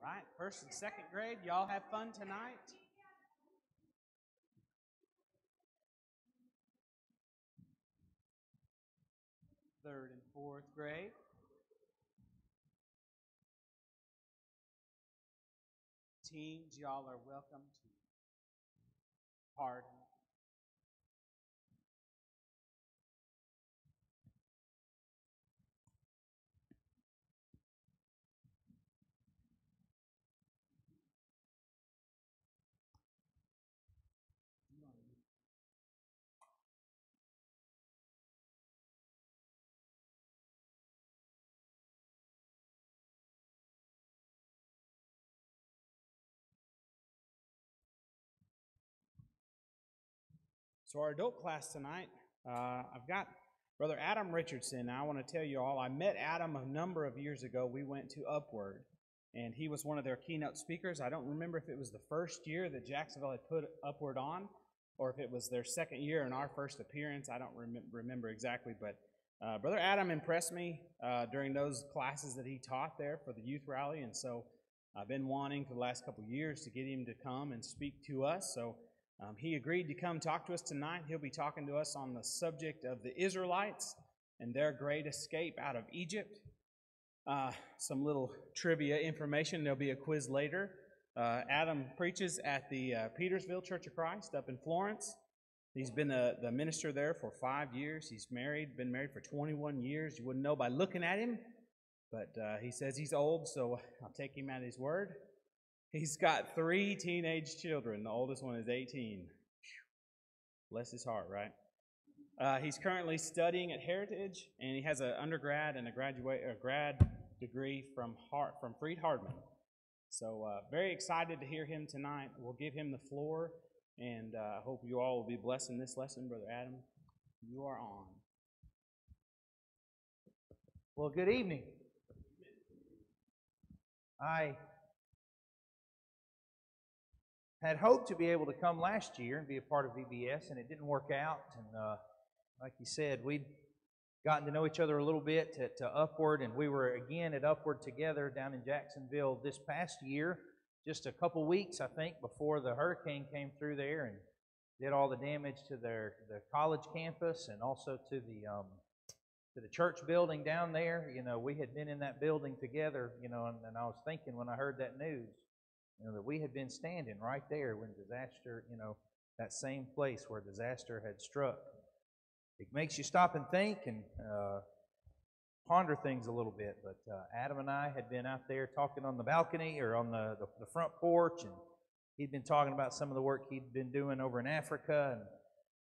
Right, first and second grade, y'all have fun tonight? Third and fourth grade. Teens, y'all are welcome to party. So our adult class tonight, I've got Brother Adam Richardson. Now I want to tell you all, I met Adam a number of years ago. We went to Upward, and he was one of their keynote speakers. I don't remember if it was the first year that Jacksonville had put Upward on, or if it was their second year and our first appearance. I don't remember exactly, but Brother Adam impressed me during those classes that he taught there for the youth rally, and so I've been wanting for the last couple of years to get him to come and speak to us. So he agreed to come talk to us tonight. He'll be talking to us on the subject of the Israelites and their great escape out of Egypt. Some little trivia information. There'll be a quiz later. Adam preaches at the Petersville Church of Christ up in Florence. He's been the minister there for 5 years. He's been married for 21 years. You wouldn't know by looking at him, but he says he's old, so I'll take him at his word. He's got 3 teenage children. The oldest one is 18. Bless his heart, right? He's currently studying at Heritage, and he has an undergrad and a grad degree from Freed-Hardeman. So very excited to hear him tonight. We'll give him the floor, and I hope you all will be blessed in this lesson. Brother Adam, you are on. Well, good evening. I had hoped to be able to come last year and be a part of VBS, and it didn't work out. And like you said, we'd gotten to know each other a little bit at Upward, and we were again at Upward together down in Jacksonville this past year, just a couple weeks, I think, before the hurricane came through there and did all the damage to the college campus and also to the church building down there. You know, we had been in that building together, you know, and I was thinking when I heard that news, you know, that we had been standing right there when disaster, you know, that same place where disaster had struck. It makes you stop and think and ponder things a little bit. But Adam and I had been out there talking on the balcony or on the front porch, and he'd been talking about some of the work he'd been doing over in Africa and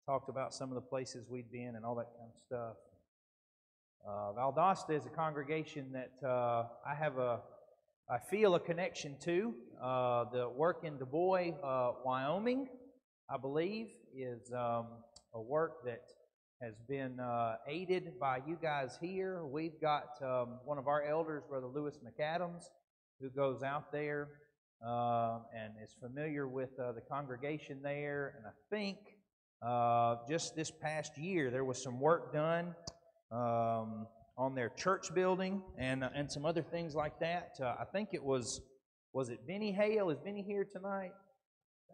talked about some of the places we'd been and all that kind of stuff. Valdosta is a congregation that I feel a connection to. The work in Du Bois, Wyoming, I believe, is a work that has been aided by you guys here. We've got one of our elders, Brother Lewis McAdams, who goes out there and is familiar with the congregation there. And I think just this past year there was some work done on their church building and some other things like that. I think it was it Benny Hale? Is Benny here tonight?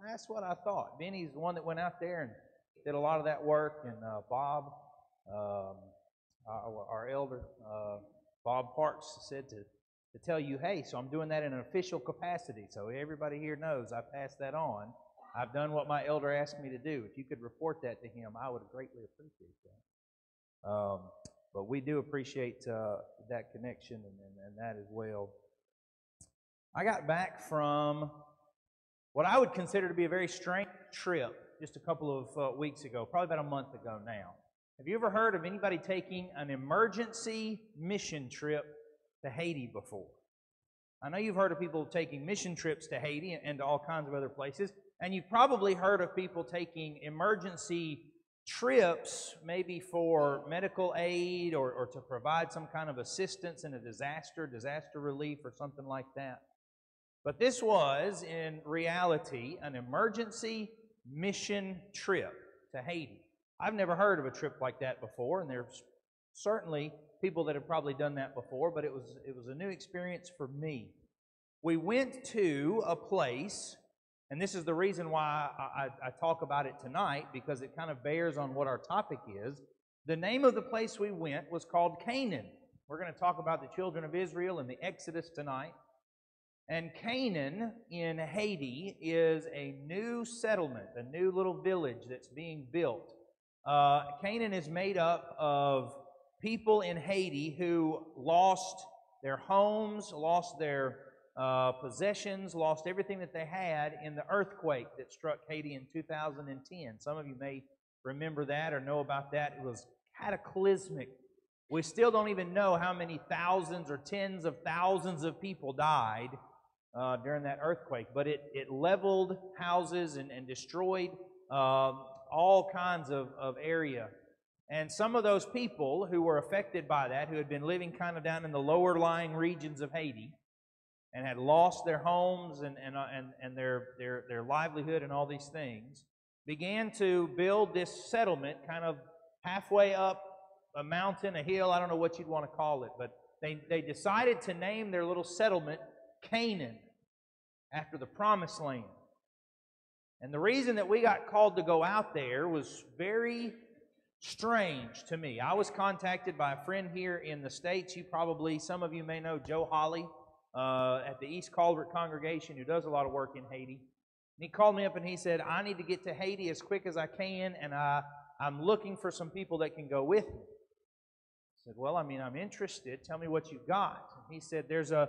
That's what I thought. Benny's the one that went out there and did a lot of that work, and Bob, our elder, Bob Parks, said to tell you, hey, so I'm doing that in an official capacity, so everybody here knows I passed that on. I've done what my elder asked me to do. If you could report that to him, I would greatly appreciate that. But we do appreciate that connection and that as well. I got back from what I would consider to be a very strange trip just a couple of weeks ago, probably about a month ago now. Have you ever heard of anybody taking an emergency mission trip to Haiti before? I know you've heard of people taking mission trips to Haiti and to all kinds of other places, and you've probably heard of people taking emergency trips maybe for medical aid or to provide some kind of assistance in a disaster relief or something like that. But this was, in reality, an emergency mission trip to Haiti. I've never heard of a trip like that before, and there's certainly people that have probably done that before, but it was a new experience for me. we went to a place, and this is the reason why I talk about it tonight, because it kind of bears on what our topic is. The name of the place we went was called Canaan. We're going to talk about the children of Israel and the Exodus tonight. And Canaan in Haiti is a new settlement, a new little village that's being built. Canaan is made up of people in Haiti who lost their homes, lost their possessions, lost everything that they had in the earthquake that struck Haiti in 2010. Some of you may remember that or know about that. It was cataclysmic. We still don't even know how many thousands or tens of thousands of people died during that earthquake, but it leveled houses and destroyed all kinds of area. And some of those people who were affected by that, who had been living kind of down in the lower lying regions of Haiti and had lost their homes and their livelihood and all these things, began to build this settlement kind of halfway up a mountain, a hill, I don't know what you'd want to call it, but they decided to name their little settlement Canaan, after the Promised Land. And the reason that we got called to go out there was very strange to me. I was contacted by a friend here in the States. Some of you may know Joe Holly at the East Calvert congregation, who does a lot of work in Haiti. And he called me up and he said, I need to get to Haiti as quick as I can, and I'm looking for some people that can go with me. I said, well, I'm interested. Tell me what you've got. And he said, there's a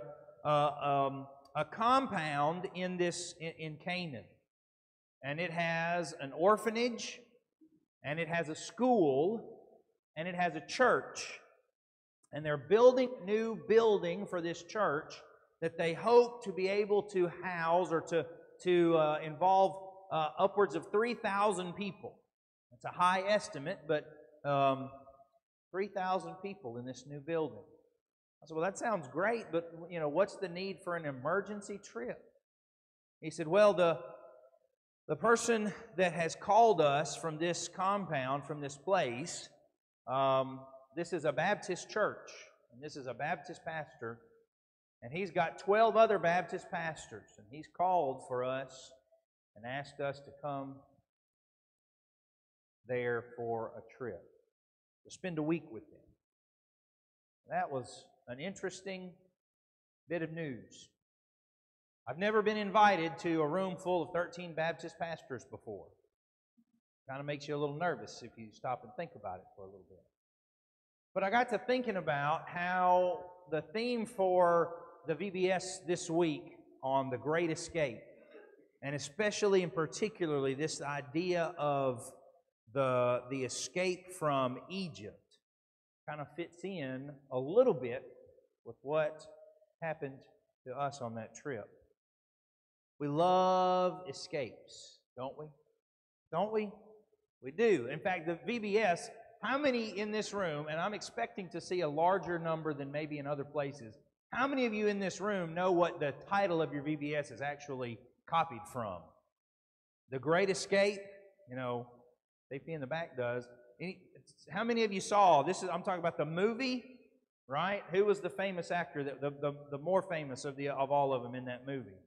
compound in Canaan, and it has an orphanage, and it has a school, and it has a church, and they're building a new building for this church that they hope to be able to house or to involve upwards of 3,000 people. It's a high estimate, but 3,000 people in this new building. I said, well, that sounds great, but what's the need for an emergency trip? He said, well, the person that has called us from this compound, from this place, this is a Baptist church, and this is a Baptist pastor, and he's got 12 other Baptist pastors, and he's called for us and asked us to come there for a trip, to spend a week with him. That was an interesting bit of news. I've never been invited to a room full of 13 Baptist pastors before. Kind of makes you a little nervous if you stop and think about it for a little bit. But I got to thinking about how the theme for the VBS this week on the Great Escape, and especially and particularly this idea of the escape from Egypt, kind of fits in a little bit with what happened to us on that trip. We love escapes, don't we? Don't we? We do. In fact, the VBS, how many in this room, and I'm expecting to see a larger number than maybe in other places, how many of you in this room know what the title of your VBS is actually copied from? The Great Escape? JP in the back does. How many of you saw, I'm talking about the movie, right? Who was the famous actor, the more famous of all of them in that movie?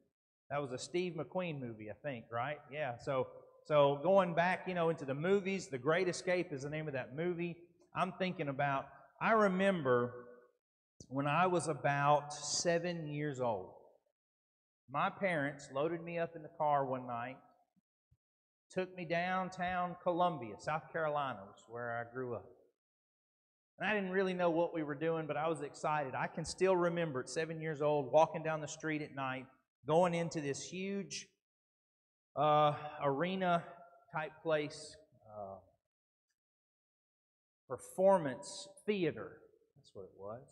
That was a Steve McQueen movie, I think, right? Yeah, so going back, into the movies, The Great Escape is the name of that movie. I'm thinking about, I remember when I was about 7 years old, my parents loaded me up in the car one night, took me downtown Columbia, South Carolina, which is where I grew up. And I didn't really know what we were doing, but I was excited. I can still remember at 7 years old, walking down the street at night, going into this huge arena-type place, performance theater, that's what it was,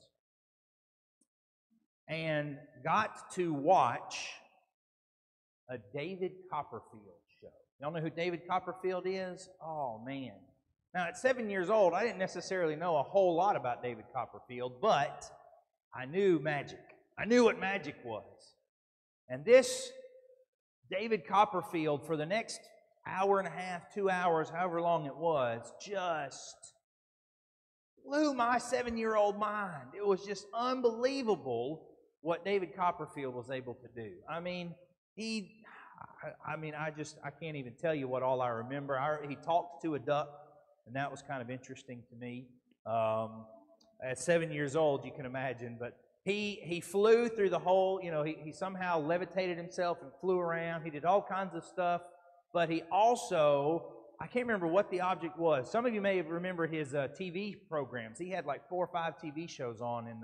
and got to watch a David Copperfield show. Y'all know who David Copperfield is? Oh, man. Now, at 7 years old, I didn't necessarily know a whole lot about David Copperfield, but I knew magic. I knew what magic was. And this David Copperfield, for the next hour and a half, 2 hours, however long it was, just blew my 7-year-old mind. It was just unbelievable what David Copperfield was able to do. I can't even tell you what all I remember. He talked to a duck, and that was kind of interesting to me. At 7 years old, you can imagine, but he flew through the whole, he somehow levitated himself and flew around. He did all kinds of stuff, but he also, I can't remember what the object was. Some of you may remember his TV programs. He had like 4 or 5 TV shows on in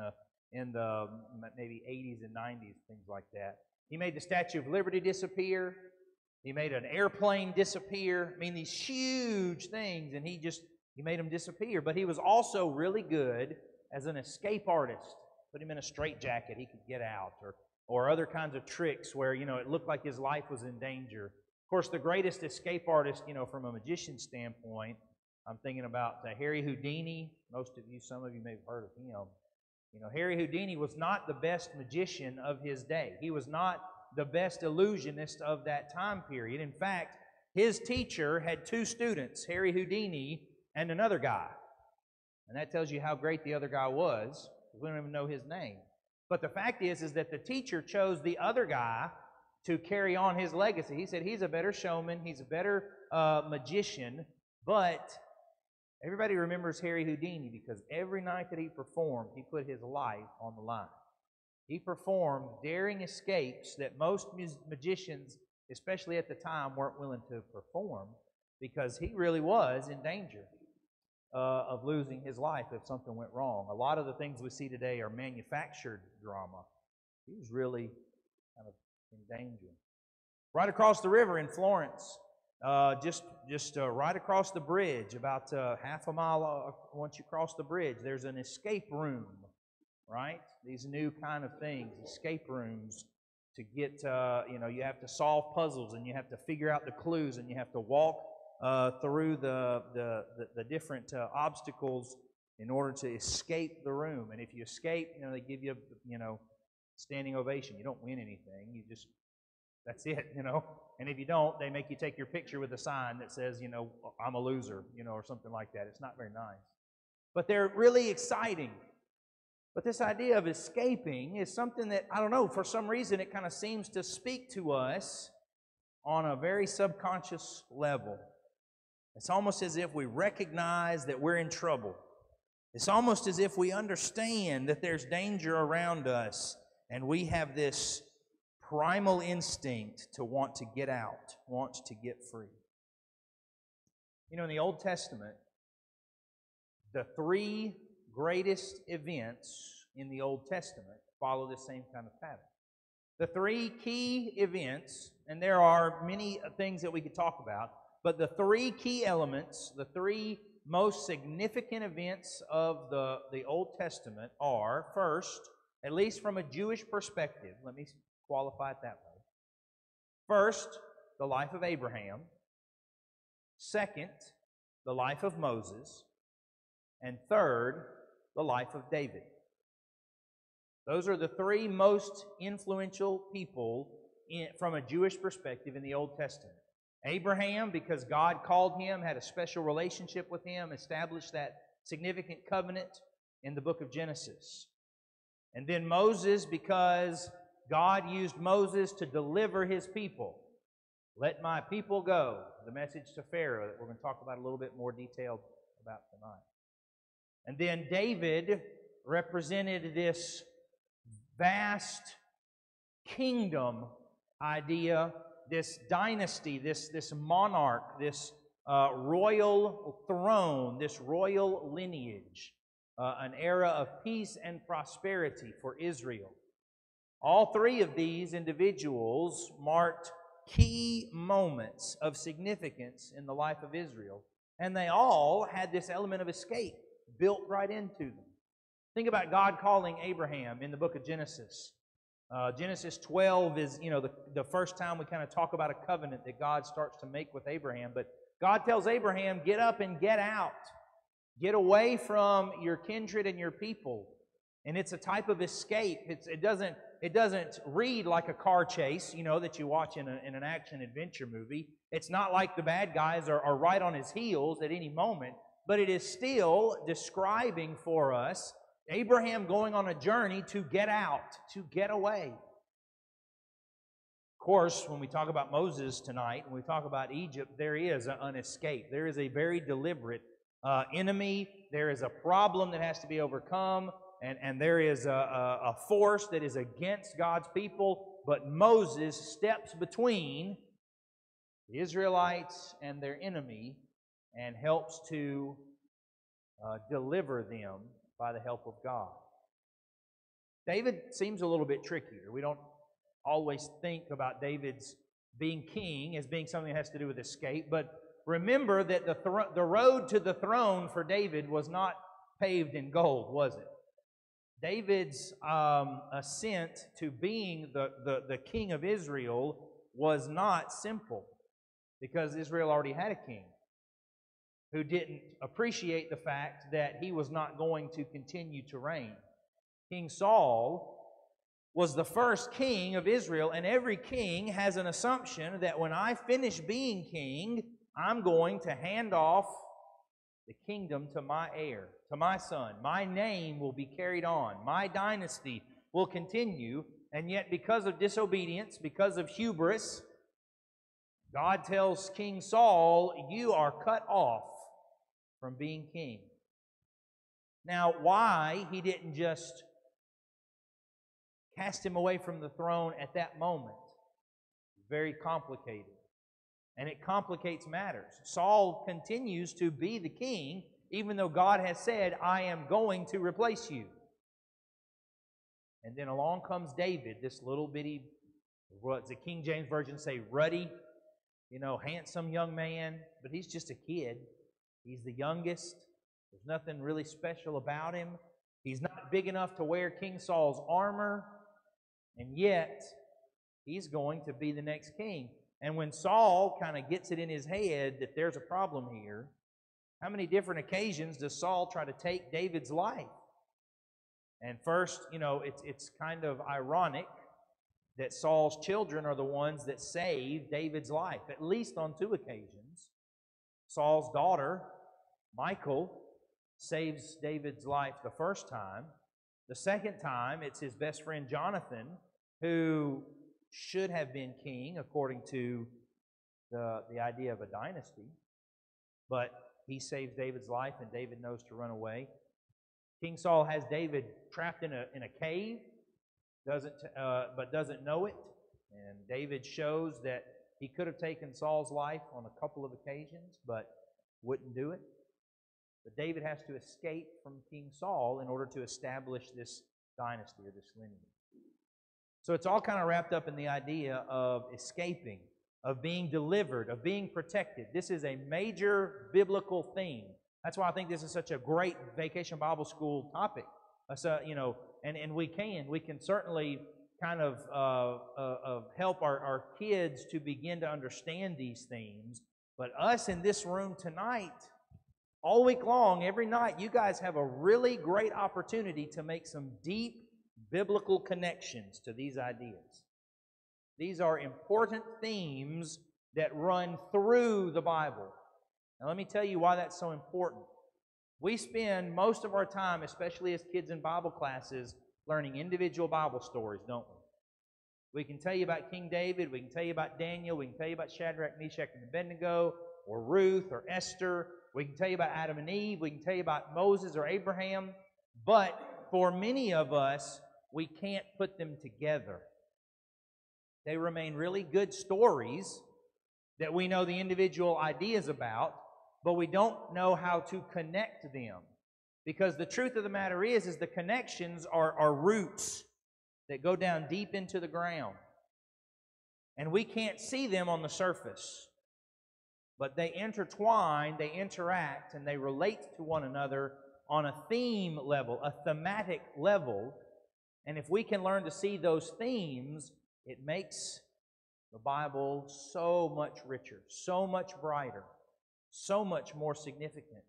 the maybe 80s and 90s, things like that. He made the Statue of Liberty disappear. He made an airplane disappear. I mean, these huge things, and he made them disappear. But he was also really good as an escape artist. Put him in a straitjacket, he could get out, or other kinds of tricks where, it looked like his life was in danger. Of course, the greatest escape artist, from a magician standpoint, I'm thinking about Harry Houdini. Some of you may have heard of him. Harry Houdini was not the best magician of his day. He was not the best illusionist of that time period. In fact, his teacher had 2 students, Harry Houdini and another guy. And that tells you how great the other guy was. We don't even know his name. But the fact is that the teacher chose the other guy to carry on his legacy. He said he's a better showman, he's a better magician, but everybody remembers Harry Houdini because every night that he performed, he put his life on the line. He performed daring escapes that most magicians, especially at the time, weren't willing to perform because he really was in danger of losing his life if something went wrong. A lot of the things we see today are manufactured drama. He was really kind of in danger. Right across the river in Florence, just right across the bridge, about half a mile once you cross the bridge, there's an escape room, right? These new kind of things, escape rooms to get, you have to solve puzzles and you have to figure out the clues and you have to walk through the different obstacles in order to escape the room. And if you escape, they give you, standing ovation. You don't win anything. That's it, And if you don't, they make you take your picture with a sign that says, I'm a loser, or something like that. It's not very nice. But they're really exciting. But this idea of escaping is something that, I don't know, for some reason it kind of seems to speak to us on a very subconscious level. It's almost as if we recognize that we're in trouble. It's almost as if we understand that there's danger around us, and we have this primal instinct to want to get out, want to get free. In the Old Testament, the 3 greatest events in the Old Testament follow the same kind of pattern. The 3 key events, and there are many things that we could talk about, but the 3 key elements, the 3 most significant events of the Old Testament are, first, at least from a Jewish perspective, let me qualify it that way. First, the life of Abraham. Second, the life of Moses. And third, the life of David. Those are the 3 most influential people from a Jewish perspective in the Old Testament. Abraham, because God called him, had a special relationship with him, established that significant covenant in the book of Genesis. And then Moses, because God used Moses to deliver his people. Let my people go. The message to Pharaoh that we're going to talk about a little bit more detailed about tonight. And then David represented this vast kingdom idea, this dynasty, this monarch, this royal throne, this royal lineage, an era of peace and prosperity for Israel. All 3 of these individuals marked key moments of significance in the life of Israel, and they all had this element of escape built right into them. Think about God calling Abraham in the book of Genesis. Genesis 12 is, the first time we kind of talk about a covenant that God starts to make with Abraham. But God tells Abraham, get up and get out. Get away from your kindred and your people. And it's a type of escape. It doesn't read like a car chase, that you watch in an action-adventure movie. It's not like the bad guys are right on his heels at any moment. But it is still describing for us Abraham going on a journey to get out, to get away. Of course, when we talk about Moses tonight, when we talk about Egypt, there is an escape. There is a very deliberate enemy. There is a problem that has to be overcome, and there is a force that is against God's people. But Moses steps between the Israelites and their enemy and helps to deliver them by the help of God. David seems a little bit trickier. We don't always think about David's being king as being something that has to do with escape, but remember that the road to the throne for David was not paved in gold, was it? David's ascent to being the king of Israel was not simple, because Israel already had a king who didn't appreciate the fact that he was not going to continue to reign. King Saul was the first king of Israel, and every king has an assumption that when I finish being king, I'm going to hand off the kingdom to my heir, to my son. My name will be carried on. My dynasty will continue. And yet, because of disobedience, because of hubris, God tells King Saul, you are cut off from being king. Now, why he didn't just cast him away from the throne at that moment is very complicated. And it complicates matters. Saul continues to be the king, even though God has said, I am going to replace you. And then along comes David, this little bitty, what the King James Version say, ruddy, handsome young man, but he's just a kid. He's the youngest. There's nothing really special about him. He's not big enough to wear King Saul's armor, and yet he's going to be the next king. And when Saul kind of gets it in his head that there's a problem here, how many different occasions does Saul try to take David's life? And first, it's kind of ironic that Saul's children are the ones that save David's life, at least on 2 occasions. Saul's daughter, Michal, saves David's life the first time. The second time, it's his best friend Jonathan, who should have been king according to the idea of a dynasty. But he saves David's life, and David knows to run away. King Saul has David trapped in a cave, but doesn't know it. And David shows that he could have taken Saul's life on a couple of occasions, but wouldn't do it. But David has to escape from King Saul in order to establish this dynasty or this lineage. So it's all kind of wrapped up in the idea of escaping, of being delivered, of being protected. This is a major biblical theme. That's why I think this is such a great Vacation Bible School topic. And we can certainly kind of help our kids to begin to understand these themes. But us in this room tonight, all week long, every night, you guys have a really great opportunity to make some deep biblical connections to these ideas. These are important themes that run through the Bible. Now let me tell you why that's so important. We spend most of our time, especially as kids in Bible classes, learning individual Bible stories, don't we? We can tell you about King David, we can tell you about Daniel, we can tell you about Shadrach, Meshach, and Abednego, or Ruth, or Esther. We can tell you about Adam and Eve, we can tell you about Moses or Abraham, but for many of us, we can't put them together. They remain really good stories that we know the individual ideas about, but we don't know how to connect them. Because the truth of the matter is the connections are roots that go down deep into the ground. And we can't see them on the surface. But they intertwine, they interact, and they relate to one another on a theme level, a thematic level. And if we can learn to see those themes, it makes the Bible so much richer, so much brighter, so much more significant,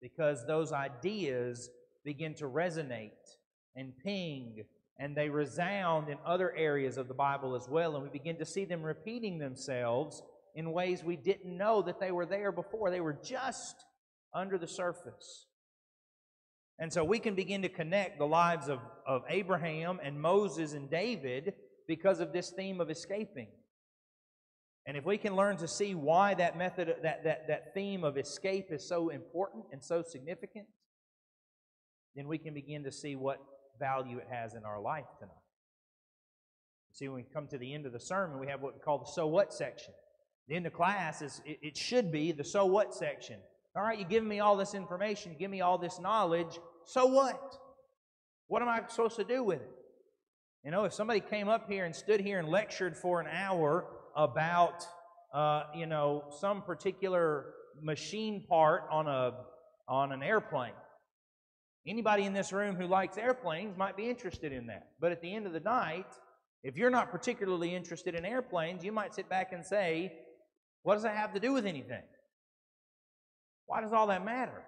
because those ideas begin to resonate and ping, and they resound in other areas of the Bible as well, and we begin to see them repeating themselves in ways we didn't know that they were there before. They were just under the surface. And so we can begin to connect the lives of Abraham and Moses and David because of this theme of escaping. And if we can learn to see why that method, that theme of escape is so important and so significant, then we can begin to see what value it has in our life tonight. See, when we come to the end of the sermon, we have what we call the so what section. The end of class it should be the so what section. All right, you give me all this information, you give me all this knowledge, so what? What am I supposed to do with it? You know, if somebody came up here and stood here and lectured for an hour about, some particular machine part on an airplane, anybody in this room who likes airplanes might be interested in that. But at the end of the night, if you're not particularly interested in airplanes, you might sit back and say, what does that have to do with anything? Why does all that matter?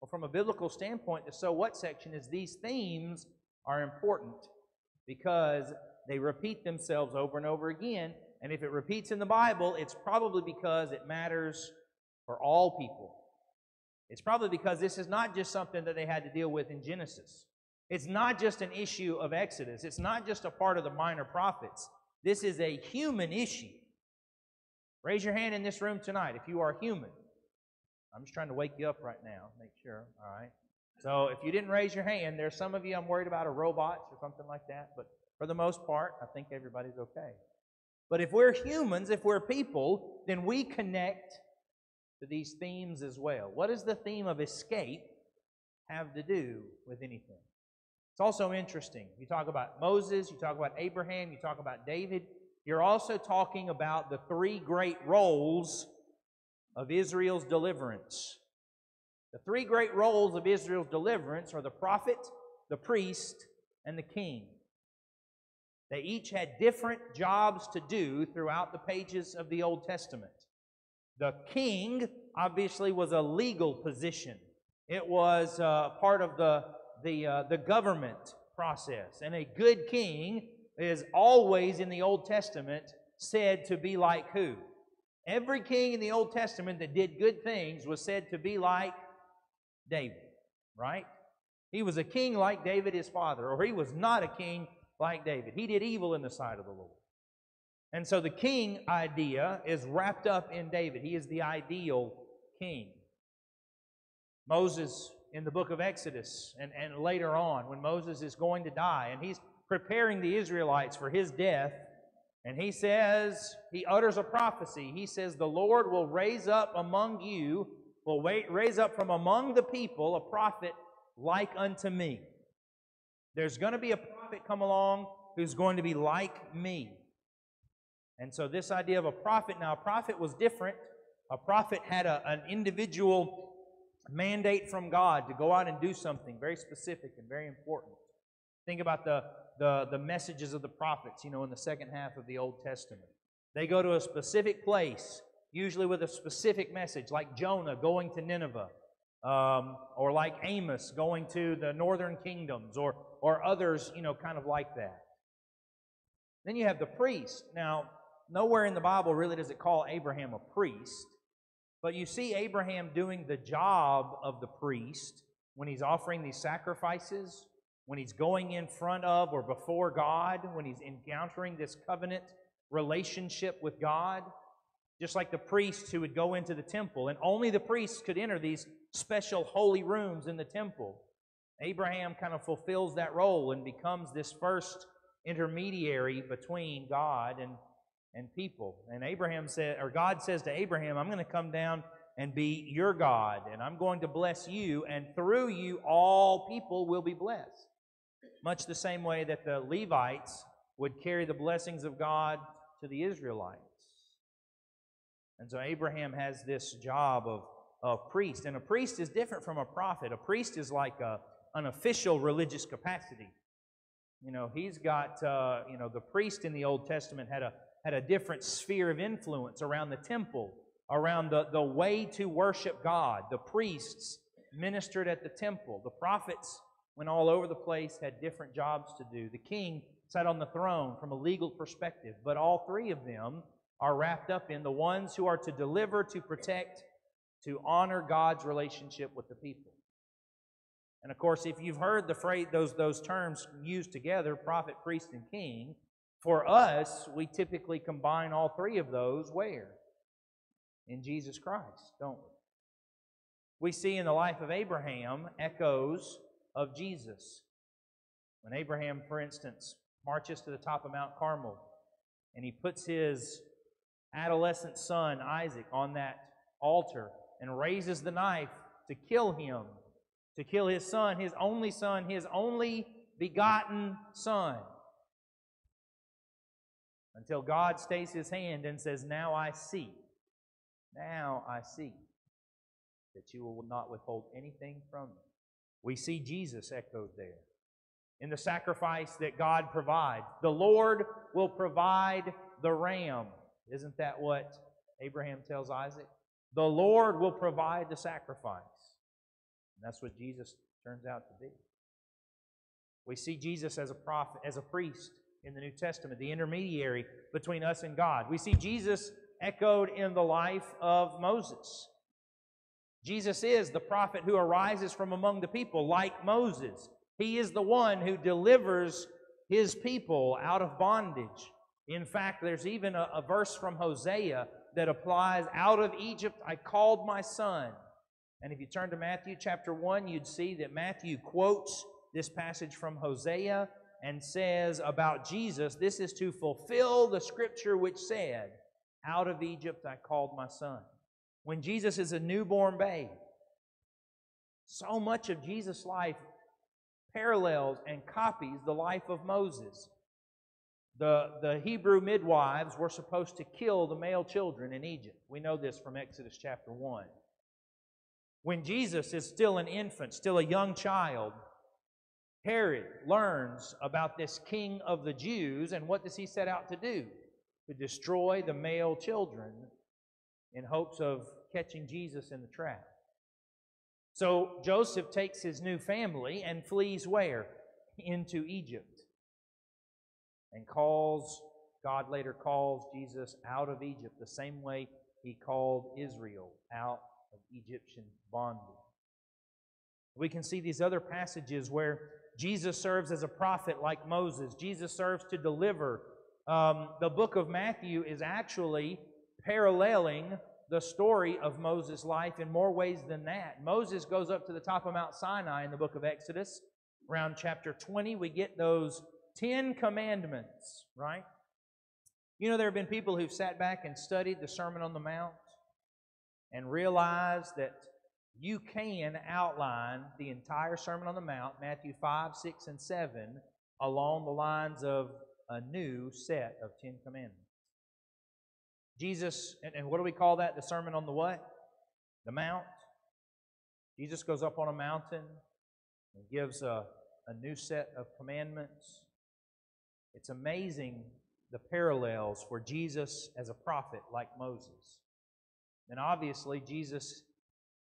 Well, from a biblical standpoint, the so what section is these themes are important because they repeat themselves over and over again. And if it repeats in the Bible, it's probably because it matters for all people. It's probably because this is not just something that they had to deal with in Genesis. It's not just an issue of Exodus. It's not just a part of the minor prophets. This is a human issue. Raise your hand in this room tonight if you are human. I'm just trying to wake you up right now, make sure, all right? So if you didn't raise your hand, there's some of you I'm worried about are robots or something like that, but for the most part, I think everybody's okay. But if we're humans, if we're people, then we connect to these themes as well. What does the theme of escape have to do with anything? It's also interesting. You talk about Moses, you talk about Abraham, you talk about David. You're also talking about the three great roles of Israel's deliverance. The three great roles of Israel's deliverance are the prophet, the priest, and the king. They each had different jobs to do throughout the pages of the Old Testament. The king, obviously, was a legal position. It was part of the government process. And a good king is always in the Old Testament said to be like who? Every king in the Old Testament that did good things was said to be like David, right? He was a king like David, his father, or he was not a king like David. He did evil in the sight of the Lord. And so the king idea is wrapped up in David. He is the ideal king. Moses in the book of Exodus and later on when Moses is going to die and he's preparing the Israelites for his death, and he says, he utters a prophecy. He says, the Lord will raise up among you, raise up from among the people a prophet like unto me. There's going to be a prophet come along who's going to be like me. And so this idea of a prophet, now a prophet was different. A prophet had an individual mandate from God to go out and do something very specific and very important. Think about the messages of the prophets, in the second half of the Old Testament. They go to a specific place, usually with a specific message, like Jonah going to Nineveh, or like Amos going to the northern kingdoms, or others, kind of like that. Then you have the priest. Now, nowhere in the Bible really does it call Abraham a priest, but you see Abraham doing the job of the priest when he's offering these sacrifices, when he's going in front of or before God, when he's encountering this covenant relationship with God, just like the priests who would go into the temple, and only the priests could enter these special holy rooms in the temple. Abraham kind of fulfills that role and becomes this first intermediary between God and people. And God says to Abraham, I'm going to come down and be your God, and I'm going to bless you, and through you all people will be blessed. Much the same way that the Levites would carry the blessings of God to the Israelites. And so Abraham has this job of priest. And a priest is different from a prophet. A priest is like an official religious capacity. He's got, the priest in the Old Testament had a different sphere of influence around the temple, around the way to worship God. The priests ministered at the temple. The prophets went all over the place, had different jobs to do. The king sat on the throne from a legal perspective, but all three of them are wrapped up in the ones who are to deliver, to protect, to honor God's relationship with the people. And of course, if you've heard the phrase, those terms used together, prophet, priest, and king, for us, we typically combine all three of those where? In Jesus Christ, don't we? We see in the life of Abraham echoes of Jesus. When Abraham, for instance, marches to the top of Mount Carmel, and he puts his adolescent son, Isaac, on that altar and raises the knife to kill him, to kill his son, his only begotten son, until God stays His hand and says, now I see that you will not withhold anything from me. We see Jesus echoed there in the sacrifice that God provides. The Lord will provide the ram. Isn't that what Abraham tells Isaac? The Lord will provide the sacrifice. And that's what Jesus turns out to be. We see Jesus as a prophet, as a priest in the New Testament, the intermediary between us and God. We see Jesus echoed in the life of Moses. Jesus is the prophet who arises from among the people like Moses. He is the one who delivers His people out of bondage. In fact, there's even a verse from Hosea that applies, out of Egypt I called my son. And if you turn to Matthew chapter 1, you'd see that Matthew quotes this passage from Hosea and says about Jesus, this is to fulfill the scripture which said, out of Egypt I called my son. When Jesus is a newborn babe, so much of Jesus' life parallels and copies the life of Moses. The Hebrew midwives were supposed to kill the male children in Egypt. We know this from Exodus chapter 1. When Jesus is still an infant, still a young child, Herod learns about this king of the Jews, and what does he set out to do? To destroy the male children in hopes of catching Jesus in the trap. So Joseph takes his new family and flees where? Into Egypt. And God later calls Jesus out of Egypt the same way He called Israel out of Egyptian bondage. We can see these other passages where Jesus serves as a prophet like Moses. Jesus serves to deliver. The book of Matthew is actually paralleling the story of Moses' life in more ways than that. Moses goes up to the top of Mount Sinai in the book of Exodus. Around chapter 20, we get those 10 commandments, right? You know, there have been people who've sat back and studied the Sermon on the Mount and realized that you can outline the entire Sermon on the Mount, Matthew 5, 6, and 7, along the lines of a new set of 10 commandments. Jesus, and what do we call that? The Sermon on the what? The Mount. Jesus goes up on a mountain and gives a new set of commandments. It's amazing the parallels for Jesus as a prophet like Moses. And obviously, Jesus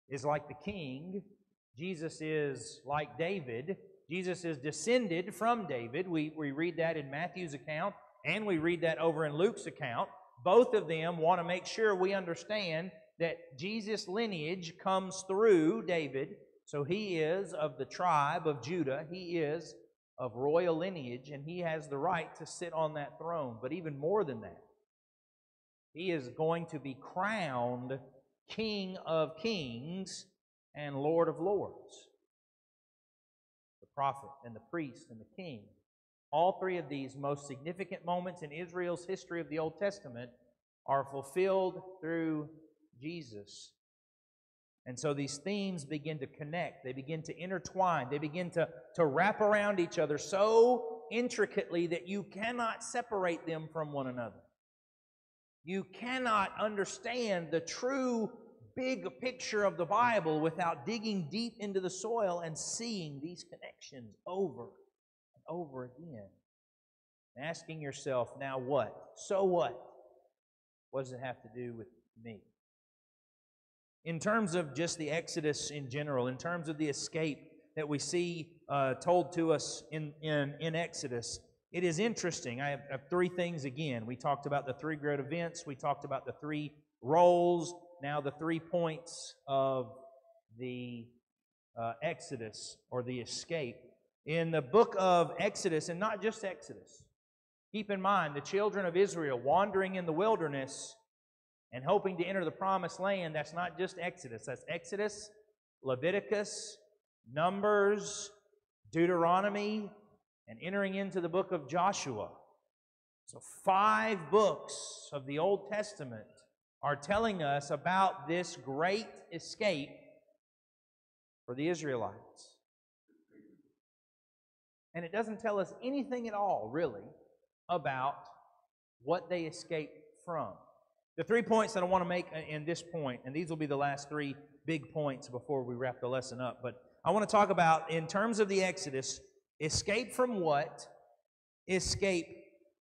is like the king. Jesus is like David. Jesus is descended from David. We read that in Matthew's account, and we read that over in Luke's account. Both of them want to make sure we understand that Jesus' lineage comes through David. So he is of the tribe of Judah. He is of royal lineage, and he has the right to sit on that throne. But even more than that, he is going to be crowned King of Kings and Lord of Lords. The prophet and the priest and the king. All three of these most significant moments in Israel's history of the Old Testament are fulfilled through Jesus. And so these themes begin to connect. They begin to intertwine. They begin to wrap around each other so intricately that you cannot separate them from one another. You cannot understand the true big picture of the Bible without digging deep into the soil and seeing these connections over and over again. And asking yourself, now what? So what? What does it have to do with me? In terms of just the Exodus in general, in terms of the escape that we see told to us in Exodus, it is interesting. I have three things again. We talked about the three great events. We talked about the three roles. Now the 3 points of the Exodus, or the escape. In the book of Exodus, and not just Exodus, keep in mind the children of Israel wandering in the wilderness and hoping to enter the promised land. That's not just Exodus. That's Exodus, Leviticus, Numbers, Deuteronomy, and entering into the book of Joshua. So 5 books of the Old Testament are telling us about this great escape for the Israelites. And it doesn't tell us anything at all, really, about what they escaped from. The 3 points that I want to make in this point, and these will be the last 3 big points before we wrap the lesson up, but I want to talk about, in terms of the Exodus, escape from what, escape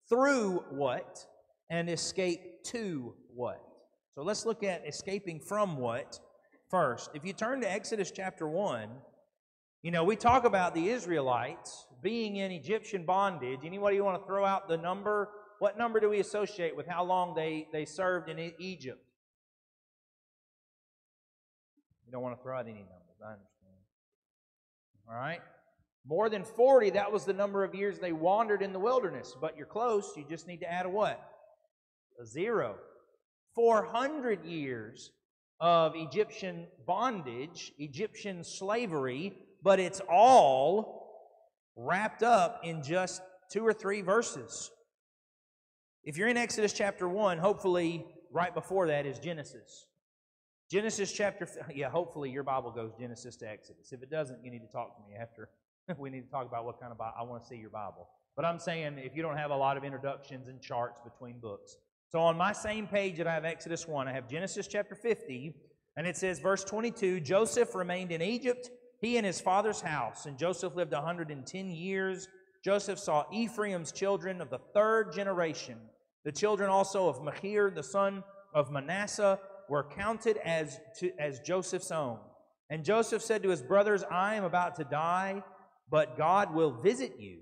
through what, and escape to what. So let's look at escaping from what first. If you turn to Exodus chapter 1, we talk about the Israelites being in Egyptian bondage. Anybody want to throw out the number? What number do we associate with how long they served in Egypt? You don't want to throw out any numbers, I understand. All right? More than 40, that was the number of years they wandered in the wilderness. But you're close, you just need to add a what? A 0. 400 years of Egyptian bondage, Egyptian slavery, but it's all wrapped up in just 2 or 3 verses. If you're in Exodus chapter 1, hopefully right before that is Genesis. Genesis chapter, hopefully your Bible goes Genesis to Exodus. If it doesn't, you need to talk to me after. We need to talk about what kind of Bible. I want to see your Bible. But I'm saying if you don't have a lot of introductions and charts between books. So on my same page that I have Exodus 1, I have Genesis chapter 50, and it says, verse 22, Joseph remained in Egypt, he and his father's house, and Joseph lived 110 years. Joseph saw Ephraim's children of the 3rd generation. The children also of Machir, the son of Manasseh, were counted as Joseph's own. And Joseph said to his brothers, I am about to die, but God will visit you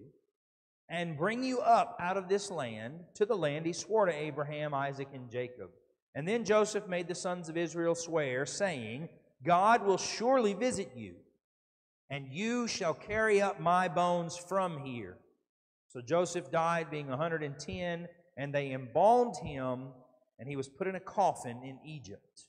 and bring you up out of this land to the land he swore to Abraham, Isaac, and Jacob. And then Joseph made the sons of Israel swear, saying, God will surely visit you, and you shall carry up my bones from here. So Joseph died, being 110, and they embalmed him, and he was put in a coffin in Egypt.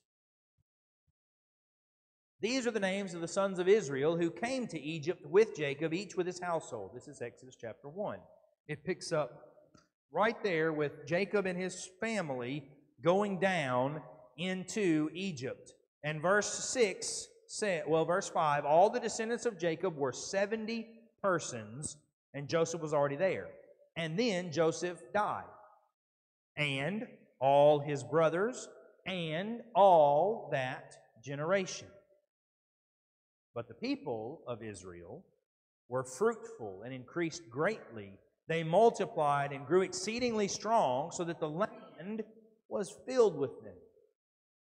These are the names of the sons of Israel who came to Egypt with Jacob, each with his household. This is Exodus chapter 1. It picks up right there with Jacob and his family going down into Egypt. And verse 5, all the descendants of Jacob were 70 persons, and Joseph was already there. And then Joseph died, and all his brothers, and all that generation. But the people of Israel were fruitful and increased greatly. They multiplied and grew exceedingly strong, so that the land was filled with them.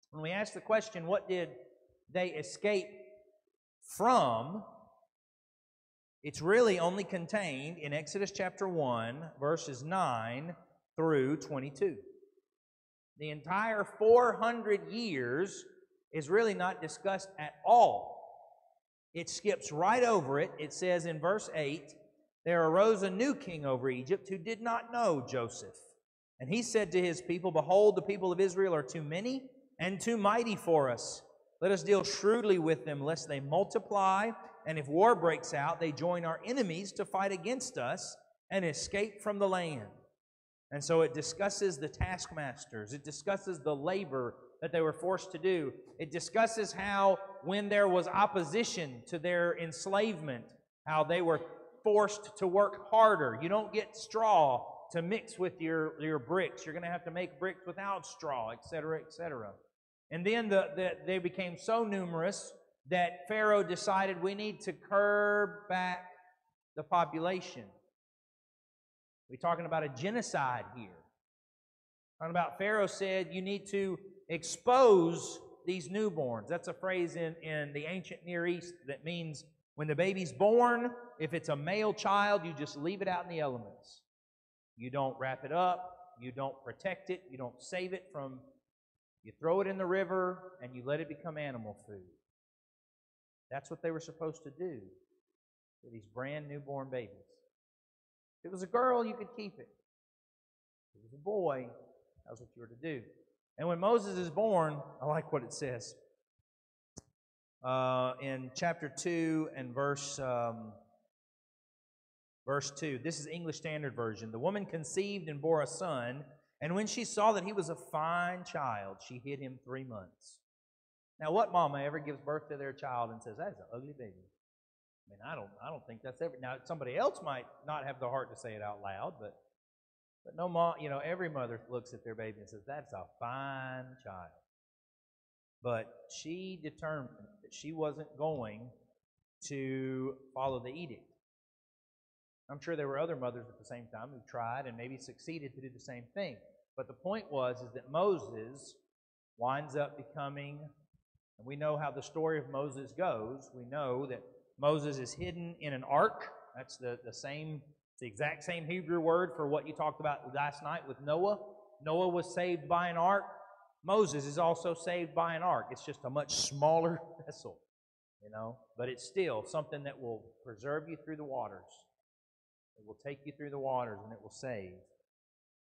When we ask the question, what did they escape from? It's really only contained in Exodus chapter 1, verses 9 through 22. The entire 400 years is really not discussed at all. It skips right over it. It says in verse 8, there arose a new king over Egypt who did not know Joseph. And he said to his people, behold, the people of Israel are too many and too mighty for us. Let us deal shrewdly with them, lest they multiply, and if war breaks out, they join our enemies to fight against us and escape from the land. And so it discusses the taskmasters. It discusses the labor that they were forced to do. It discusses how when there was opposition to their enslavement, how they were forced to work harder. You don't get straw to mix with your bricks. You're going to have to make bricks without straw, etc., etc. And then they became so numerous that Pharaoh decided we need to curb back the population. We're talking about a genocide here. Talking about Pharaoh said you need to expose these newborns. That's a phrase in the ancient Near East that means when the baby's born, if it's a male child, you just leave it out in the elements. You don't wrap it up. You don't protect it. You don't save it from... You throw it in the river and you let it become animal food. That's what they were supposed to do to these brand newborn babies. If it was a girl, you could keep it. If it was a boy, that was what you were to do. And when Moses is born, I like what it says. In chapter 2 and verse 2. This is English Standard Version. The woman conceived and bore a son, and when she saw that he was a fine child, she hid him 3 months. Now, what mama ever gives birth to their child and says, "That's an ugly baby"? I mean, I don't think that's ever. Now, somebody else might not have the heart to say it out loud, but no mom, every mother looks at their baby and says, "That's a fine child." But she determined that she wasn't going to follow the edict. I'm sure there were other mothers at the same time who tried and maybe succeeded to do the same thing. But the point is that Moses winds up becoming, and we know how the story of Moses goes. We know that Moses is hidden in an ark. That's the exact same Hebrew word for what you talked about last night with Noah. Noah was saved by an ark. Moses is also saved by an ark. It's just a much smaller vessel, but it's still something that will preserve you through the waters. It will take you through the waters and it will save.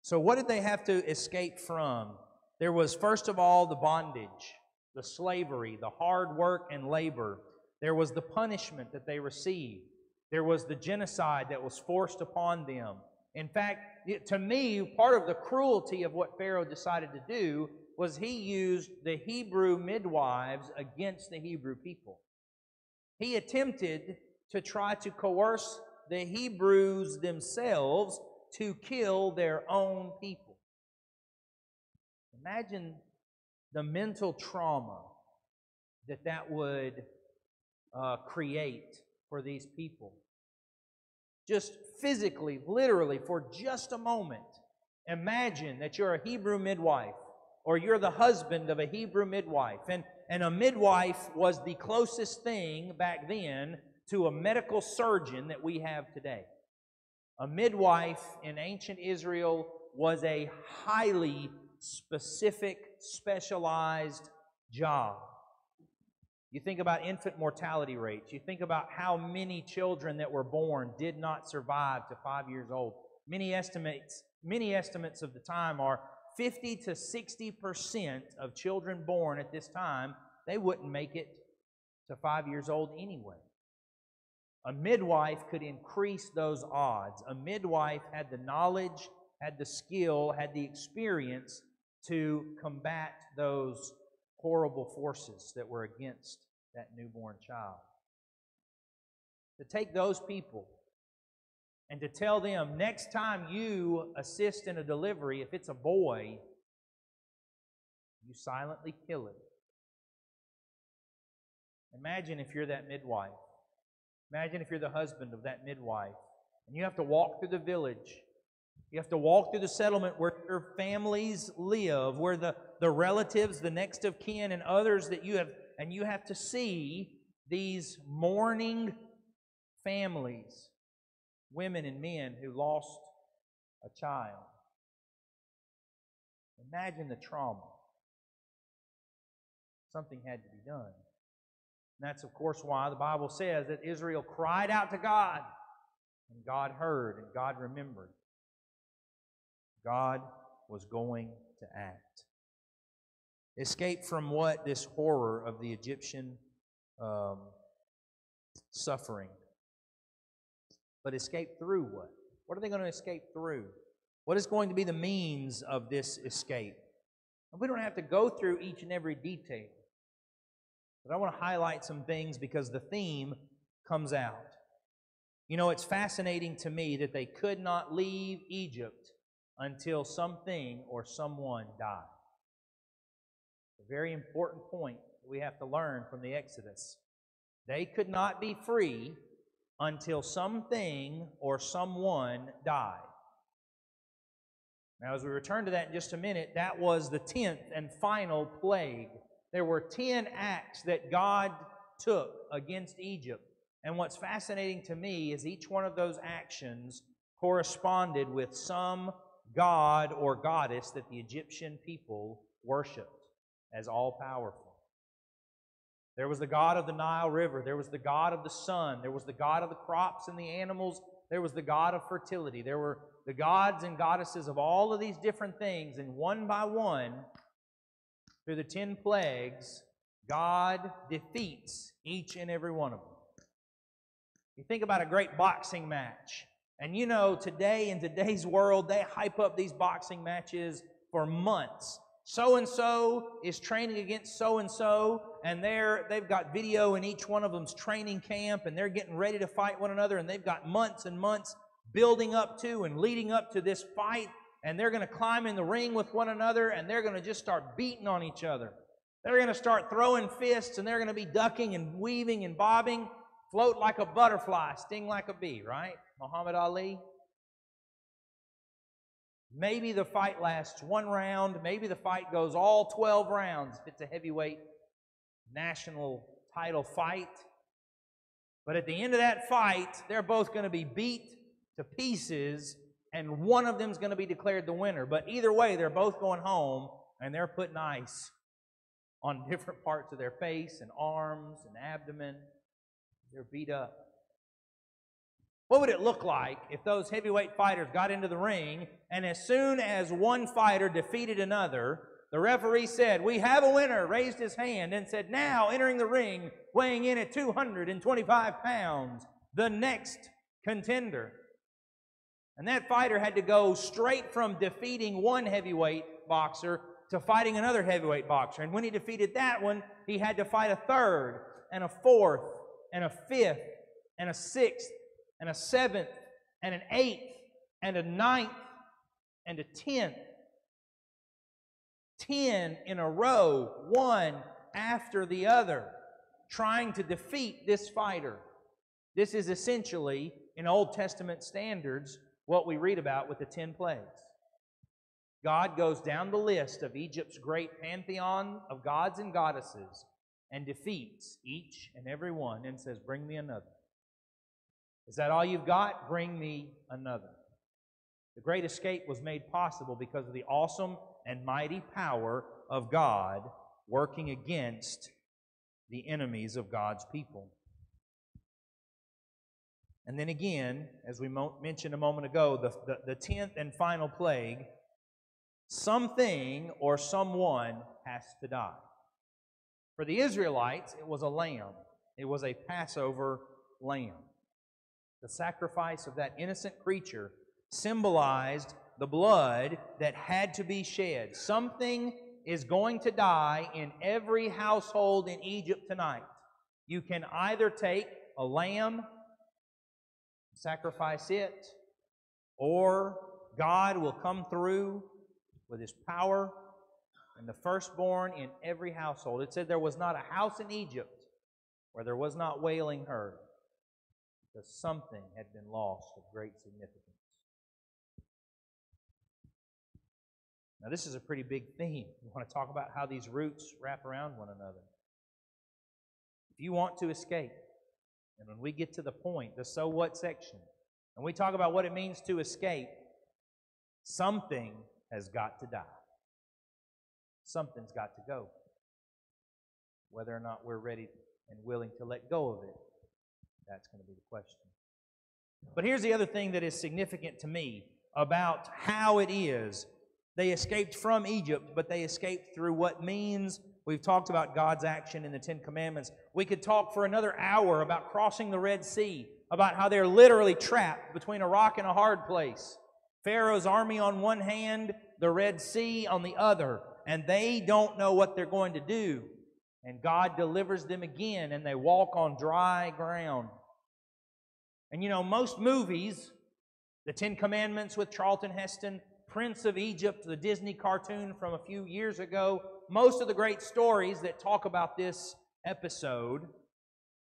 So what did they have to escape from? There was, first of all, the bondage, the slavery, the hard work and labor. There was the punishment that they received. There was the genocide that was forced upon them. In fact, to me, part of the cruelty of what Pharaoh decided to do was he used the Hebrew midwives against the Hebrew people. He attempted to try to coerce the Hebrews themselves to kill their own people. Imagine the mental trauma that would create for these people. Just physically, literally, for just a moment, imagine that you're a Hebrew midwife, or you're the husband of a Hebrew midwife, and a midwife was the closest thing back then to a medical surgeon that we have today. A midwife in ancient Israel was a highly specific, specialized job. You think about infant mortality rates. You think about how many children that were born did not survive to 5 years old. Many estimates of the time are 50 to 60% of children born at this time, they wouldn't make it to 5 years old anyway. A midwife could increase those odds. A midwife had the knowledge, had the skill, had the experience to combat those horrible forces that were against that newborn child. To take those people and to tell them, next time you assist in a delivery, if it's a boy, you silently kill it. Imagine if you're that midwife. Imagine if you're the husband of that midwife, and you have to walk through the village. You have to walk through the settlement where your families live, where the relatives, the next of kin, and others that you have, and you have to see these mourning families, women and men who lost a child. Imagine the trauma. Something had to be done. And that's, of course, why the Bible says that Israel cried out to God, and God heard, and God remembered. God was going to act. Escape from what? This horror of the Egyptian suffering. But escape through what? What are they going to escape through? What is going to be the means of this escape? And we don't have to go through each and every detail. But I want to highlight some things because the theme comes out. It's fascinating to me that they could not leave Egypt until something or someone died. A very important point that we have to learn from the Exodus. They could not be free until something or someone died. Now, as we return to that in just a minute, that was the 10th and final plague. There were 10 acts that God took against Egypt. And what's fascinating to me is each one of those actions corresponded with some god or goddess that the Egyptian people worshipped as all-powerful. There was the god of the Nile River. There was the god of the sun. There was the god of the crops and the animals. There was the god of fertility. There were the gods and goddesses of all of these different things. And one by one, through the 10 plagues, God defeats each and every one of them. You think about a great boxing match. And you know, today, in today's world, they hype up these boxing matches for months. So-and-so is training against so-and-so, and they've got video in each one of them's training camp, and they're getting ready to fight one another, and they've got months and months building up to and leading up to this fight, and they're going to climb in the ring with one another, and they're going to just start beating on each other. They're going to start throwing fists, and they're going to be ducking and weaving and bobbing, float like a butterfly, sting like a bee, right? Muhammad Ali. Maybe the fight lasts 1 round. Maybe the fight goes all 12 rounds if it's a heavyweight national title fight. But at the end of that fight, they're both going to be beat to pieces, and one of them is going to be declared the winner. But either way, they're both going home, and they're putting ice on different parts of their face and arms and abdomen. They're beat up. What would it look like if those heavyweight fighters got into the ring, and as soon as one fighter defeated another, the referee said, "We have a winner," raised his hand and said, "Now entering the ring, weighing in at 225 pounds, the next contender." And that fighter had to go straight from defeating one heavyweight boxer to fighting another heavyweight boxer. And when he defeated that one, he had to fight a third and a fourth and a fifth and a sixth and a seventh and an eighth and a ninth and a 10th. 10 in a row, one after the other, trying to defeat this fighter. This is essentially, in Old Testament standards, what we read about with the 10 plagues. God goes down the list of Egypt's great pantheon of gods and goddesses and defeats each and every one and says, "Bring me another." Is that all you've got? Bring me another. The great escape was made possible because of the awesome and mighty power of God working against the enemies of God's people. And then again, as we mentioned a moment ago, the 10th and final plague, something or someone has to die. For the Israelites, it was a lamb. It was a Passover lamb. The sacrifice of that innocent creature symbolized the blood that had to be shed. Something is going to die in every household in Egypt tonight. You can either take a lamb, sacrifice it, or God will come through with His power and the firstborn in every household. It said there was not a house in Egypt where there was not wailing heard, because something had been lost of great significance. Now, this is a pretty big theme. We want to talk about how these roots wrap around one another. If you want to escape, and when we get to the point, the so what section, and we talk about what it means to escape, something has got to die. Something's got to go. Whether or not we're ready and willing to let go of it, that's going to be the question. But here's the other thing that is significant to me about how it is they escaped from Egypt, but they escaped through what means. We've talked about God's action in the 10 Commandments. We could talk for another hour about crossing the Red Sea, about how they're literally trapped between a rock and a hard place. Pharaoh's army on one hand, the Red Sea on the other, and they don't know what they're going to do. And God delivers them again, and they walk on dry ground. And you know, most movies, the 10 Commandments with Charlton Heston, Prince of Egypt, the Disney cartoon from a few years ago, most of the great stories that talk about this episode,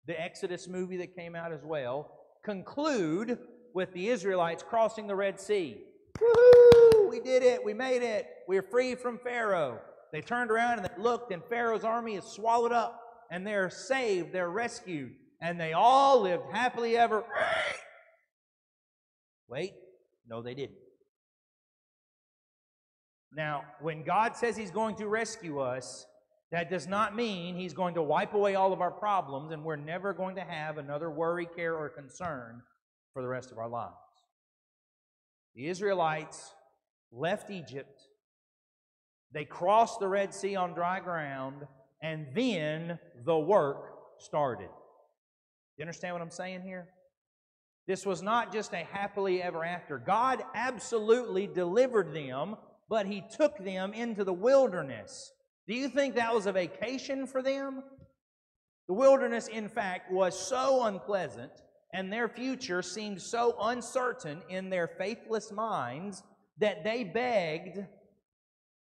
the Exodus movie that came out as well, conclude with the Israelites crossing the Red Sea. Woo-hoo! We did it! We made it! We're free from Pharaoh. They turned around and they looked, and Pharaoh's army is swallowed up, and they're saved, they're rescued, and they all lived happily ever. Wait, no, they didn't. Now, when God says He's going to rescue us, That does not mean He's going to wipe away all of our problems and we're never going to have another worry, care, or concern for the rest of our lives. The Israelites left Egypt. They crossed the Red Sea on dry ground, and then the work started. You understand what I'm saying here? This was not just a happily ever after. God absolutely delivered them, but He took them into the wilderness. Do you think that was a vacation for them? The wilderness, in fact, was so unpleasant, and their future seemed so uncertain in their faithless minds that they begged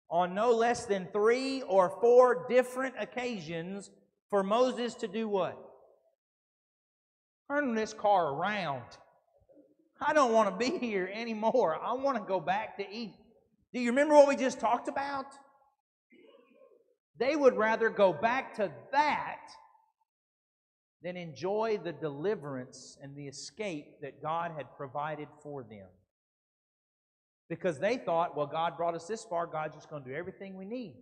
on no less than 3 or 4 different occasions for Moses to do what? Turn this car around. I don't want to be here anymore. I want to go back to Egypt. Do you remember what we just talked about? They would rather go back to that than enjoy the deliverance and the escape that God had provided for them. Because they thought, well, God brought us this far, God's just going to do everything we need.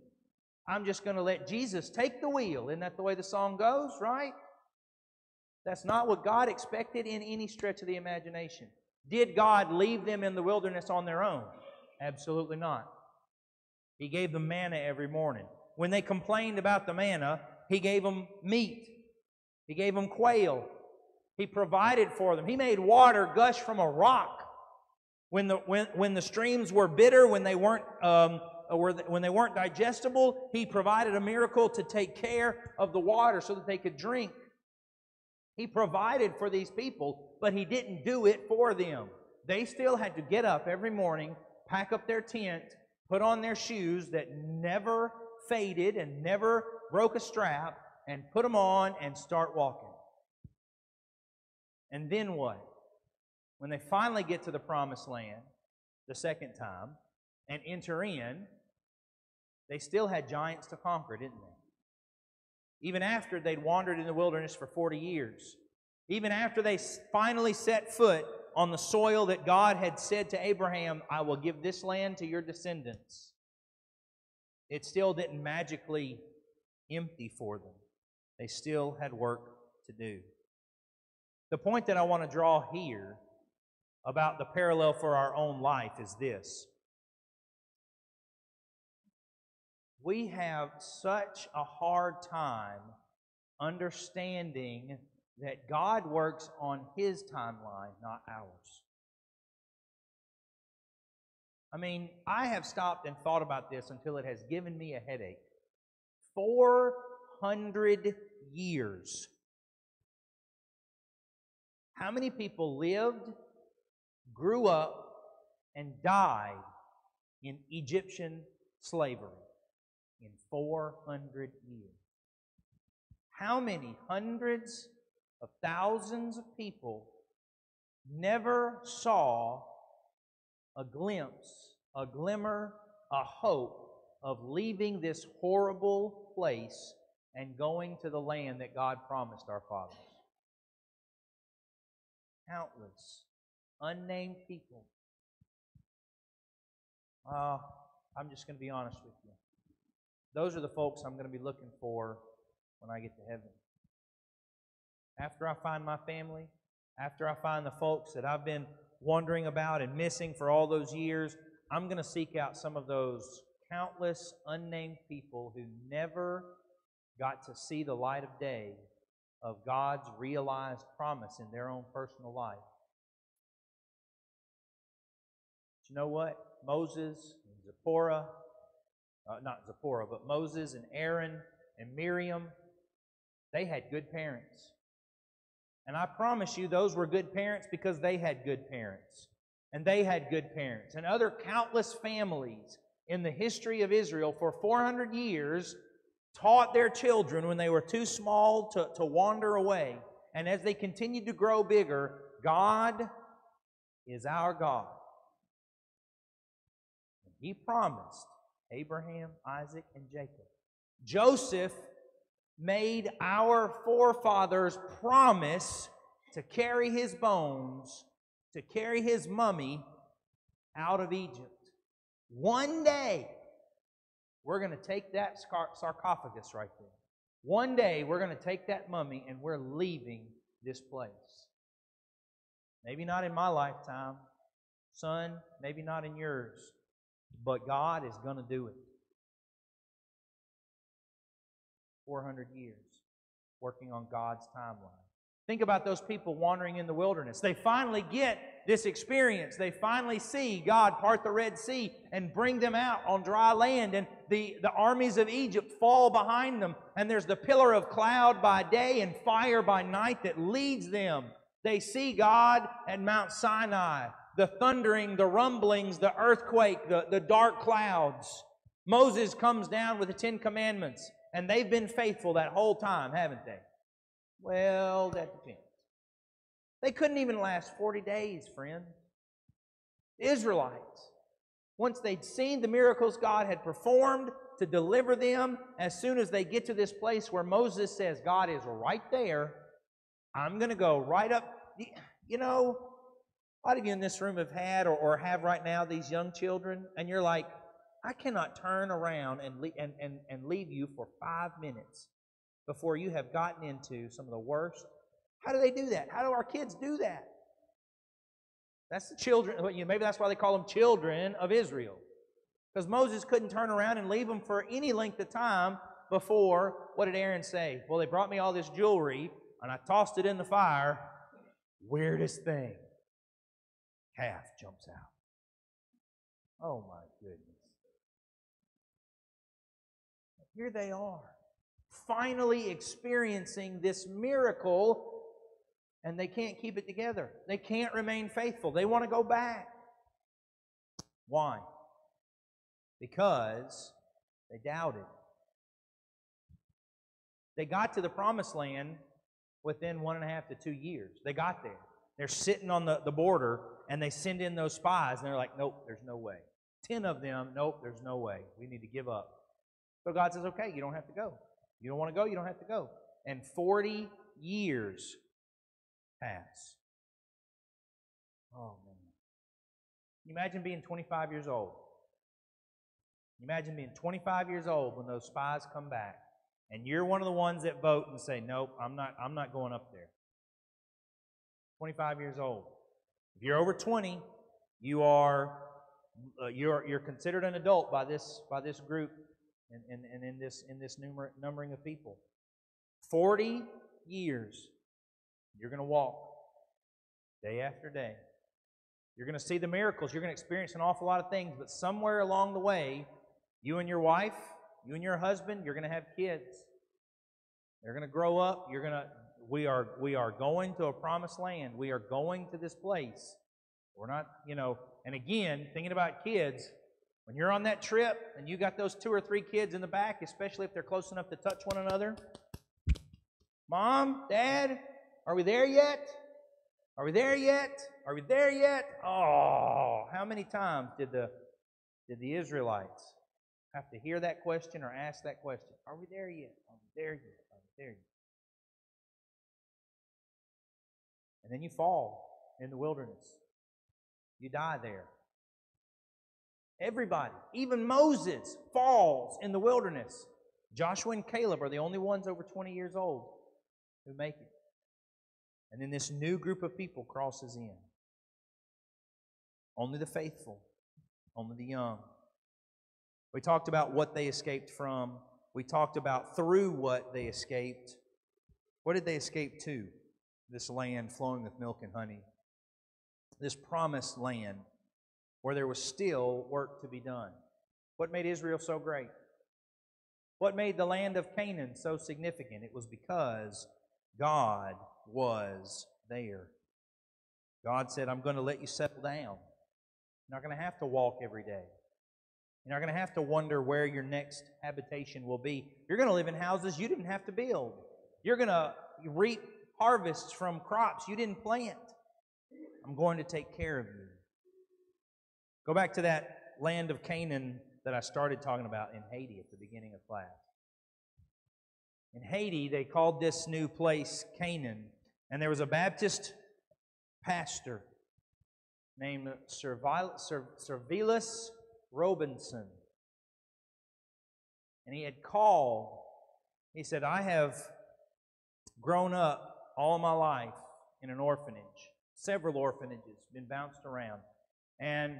I'm just going to let Jesus take the wheel. Isn't that the way the song goes, right? That's not what God expected in any stretch of the imagination. Did God leave them in the wilderness on their own? Absolutely not. He gave them manna every morning. When they complained about the manna, He gave them meat. He gave them quail. He provided for them. He made water gush from a rock. When the streams were bitter, when they weren't digestible, He provided a miracle to take care of the water so that they could drink. He provided for these people, but He didn't do it for them. They still had to get up every morning, pack up their tent, put on their shoes that never faded and never broke a strap, and put them on and start walking. And then what? When they finally get to the Promised Land the second time and enter in, they still had giants to conquer, didn't they? Even after they'd wandered in the wilderness for 40 years, even after they finally set foot on the soil that God had said to Abraham, I will give this land to your descendants, it still didn't magically empty for them. They still had work to do. The point that I want to draw here about the parallel for our own life is this. We have such a hard time understanding that God works on His timeline, not ours. I mean, I have stopped and thought about this until it has given me a headache. 400 years. How many people lived, grew up, and died in Egyptian slavery in 400 years? How many hundreds of thousands of people never saw a glimpse, a glimmer, a hope of leaving this horrible place and going to the land that God promised our fathers? Countless unnamed people. I'm just going to be honest with you. Those are the folks I'm going to be looking for when I get to heaven. After I find my family, after I find the folks that I've been wondering about and missing for all those years, I'm going to seek out some of those countless unnamed people who never got to see the light of day of God's realized promise in their own personal life. But you know what? Moses and Zipporah, not Zipporah, but Moses and Aaron and Miriam, they had good parents. And I promise you, those were good parents because they had good parents. And they had good parents. And other countless families in the history of Israel for 400 years taught their children when they were too small to wander away. And as they continued to grow bigger, God is our God. And He promised Abraham, Isaac, and Jacob. Joseph made our forefathers promise to carry his bones, to carry his mummy out of Egypt. One day, we're going to take that sarcophagus right there. One day, we're going to take that mummy and we're leaving this place. Maybe not in my lifetime. Son, maybe not in yours. But God is going to do it. 400 years working on God's timeline. Think about those people wandering in the wilderness. They finally get this experience. They finally see God part the Red Sea and bring them out on dry land. And the armies of Egypt fall behind them. And there's the pillar of cloud by day and fire by night that leads them. They see God at Mount Sinai. The thundering, the rumblings, the earthquake, the dark clouds. Moses comes down with the 10 Commandments. And they've been faithful that whole time, haven't they? Well, that depends. They couldn't even last 40 days, friend. The Israelites, once they'd seen the miracles God had performed to deliver them, as soon as they get to this place where Moses says, God is right there, I'm going to go right up. You know, a lot of you in this room have had or have right now these young children, and you're like, I cannot turn around and leave you for 5 minutes before you have gotten into some of the worst. How do they do that? How do our kids do that? That's the children. Maybe that's why they call them children of Israel. Because Moses couldn't turn around and leave them for any length of time before, what did Aaron say? Well, they brought me all this jewelry, and I tossed it in the fire. Weirdest thing. Calf jumps out. Oh, my goodness. Here they are, finally experiencing this miracle, and they can't keep it together. They can't remain faithful. They want to go back. Why? Because they doubted. They got to the promised land within 1.5 to 2 years. They got there. They're sitting on the border, and they send in those spies, and they're like, nope, there's no way. 10 of them, nope, there's no way. We need to give up. So God says, okay, you don't have to go. You don't want to go, you don't have to go. And 40 years pass. Oh, man. Can you imagine being 25 years old? Can you imagine being 25 years old when those spies come back, and you're one of the ones that vote and say, nope, I'm not going up there. 25 years old. If you're over 20, you're considered an adult by this group. And in this numbering of people. 40 years, you're going to walk day after day. You're going to see the miracles. You're going to experience an awful lot of things, but somewhere along the way, you and your wife, you and your husband, you're going to have kids. They're going to grow up. We are going to a promised land. We are going to this place. We're not, and again, thinking about kids, when you're on that trip and you got those 2 or 3 kids in the back, especially if they're close enough to touch one another, Mom, Dad, are we there yet? Are we there yet? Are we there yet? Oh, how many times did the Israelites have to hear that question or ask that question? Are we there yet? Are we there yet? Are we there yet? And then you fall in the wilderness. You die there. Everybody, even Moses, falls in the wilderness. Joshua and Caleb are the only ones over 20 years old who make it. And then this new group of people crosses in. Only the faithful, only the young. We talked about what they escaped from. We talked about through what they escaped. What did they escape to? This land flowing with milk and honey. This promised land where there was still work to be done. What made Israel so great? What made the land of Canaan so significant? It was because God was there. God said, I'm going to let you settle down. You're not going to have to walk every day. You're not going to have to wonder where your next habitation will be. You're going to live in houses you didn't have to build. You're going to reap harvests from crops you didn't plant. I'm going to take care of you. Go back to that land of Canaan that I started talking about in Haiti at the beginning of class. In Haiti, they called this new place Canaan, and there was a Baptist pastor named Servilus Robinson. And he had called. He said, I have grown up all my life in an orphanage, several orphanages, been bounced around. And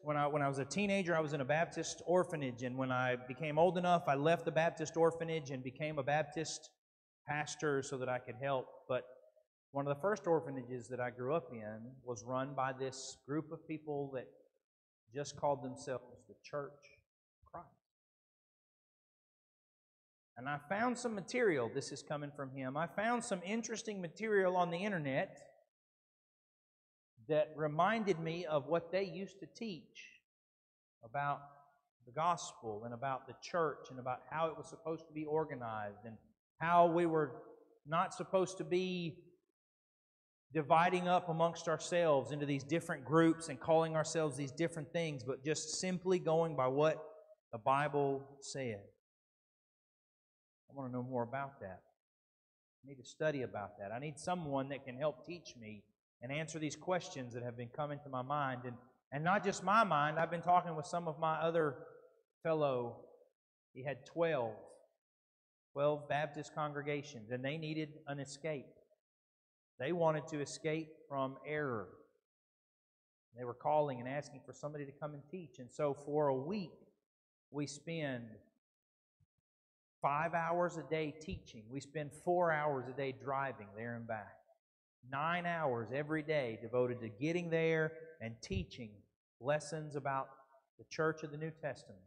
when I was a teenager, I was in a Baptist orphanage, and when I became old enough, I left the Baptist orphanage and became a Baptist pastor so that I could help. But one of the first orphanages that I grew up in was run by this group of people that just called themselves the Church of Christ. And I found some material, this is coming from him, I found some interesting material on the internet that reminded me of what they used to teach about the gospel and about the church and about how it was supposed to be organized and how we were not supposed to be dividing up amongst ourselves into these different groups and calling ourselves these different things, but just simply going by what the Bible said. I want to know more about that. I need to study about that. I need someone that can help teach me and answer these questions that have been coming to my mind. And not just my mind, I've been talking with some of my other fellow, he had 12 Baptist congregations, and they needed an escape. They wanted to escape from error. They were calling and asking for somebody to come and teach. And so for a week, we spend 5 hours a day teaching. We spend 4 hours a day driving there and back. 9 hours every day devoted to getting there and teaching lessons about the church of the New Testament.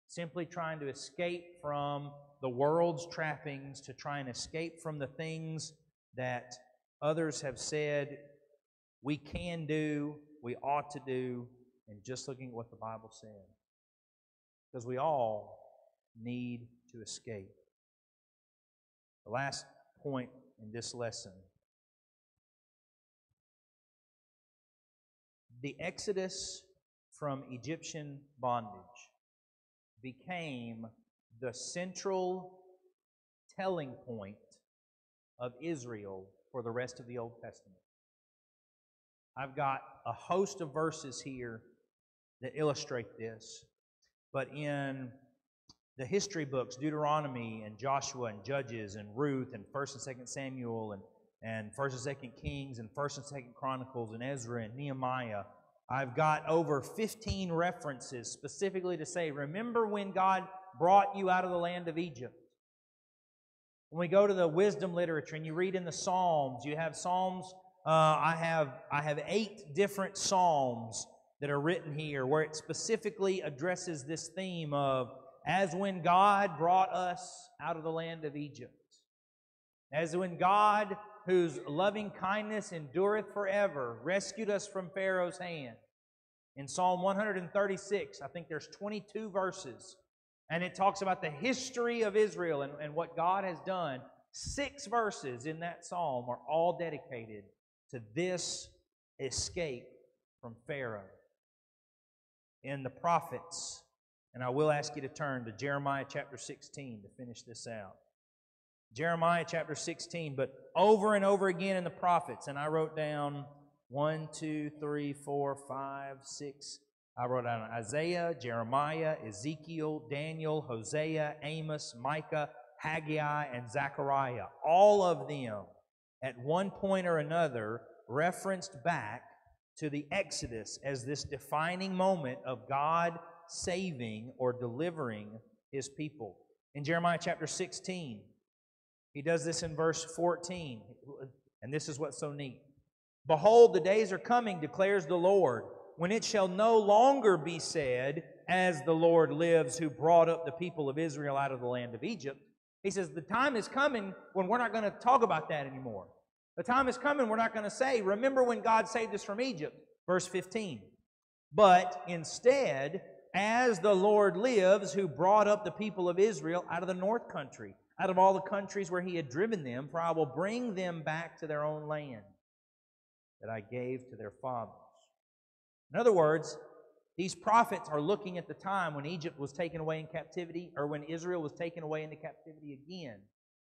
Simply trying to escape from the world's trappings, to try and escape from the things that others have said we can do, we ought to do, and just looking at what the Bible said. Because we all need to escape. The last point in this lesson. The exodus from Egyptian bondage became the central telling point of Israel for the rest of the Old Testament. I've got a host of verses here that illustrate this, but in the history books, Deuteronomy and Joshua and Judges and Ruth and 1st and 2nd Samuel and 1st and 2nd Kings and 1st and 2nd Chronicles and Ezra and Nehemiah, I've got over 15 references specifically to say, remember when God brought you out of the land of Egypt. When we go to the wisdom literature and you read in the Psalms, you have Psalms, I have 8 different Psalms that are written here where it specifically addresses this theme of as when God brought us out of the land of Egypt. As when God, whose loving kindness endureth forever, rescued us from Pharaoh's hand. In Psalm 136, I think there's 22 verses, and it talks about the history of Israel and what God has done. 6 verses in that psalm are all dedicated to this escape from Pharaoh. In the prophets, and I will ask you to turn to Jeremiah chapter 16 to finish this out. Jeremiah chapter 16, but over and over again in the prophets, and I wrote down 1, 2, 3, 4, 5, 6. I wrote down Isaiah, Jeremiah, Ezekiel, Daniel, Hosea, Amos, Micah, Haggai, and Zechariah. All of them, at one point or another, referenced back to the Exodus as this defining moment of God saving or delivering His people. In Jeremiah chapter 16, He does this in verse 14, and this is what's so neat. Behold, the days are coming, declares the Lord, when it shall no longer be said, as the Lord lives, who brought up the people of Israel out of the land of Egypt. He says, the time is coming when we're not going to talk about that anymore. The time is coming we're not going to say, remember when God saved us from Egypt. Verse 15. But instead, as the Lord lives, who brought up the people of Israel out of the north country, out of all the countries where He had driven them, for I will bring them back to their own land that I gave to their fathers. In other words, these prophets are looking at the time when Egypt was taken away in captivity, or when Israel was taken away into captivity again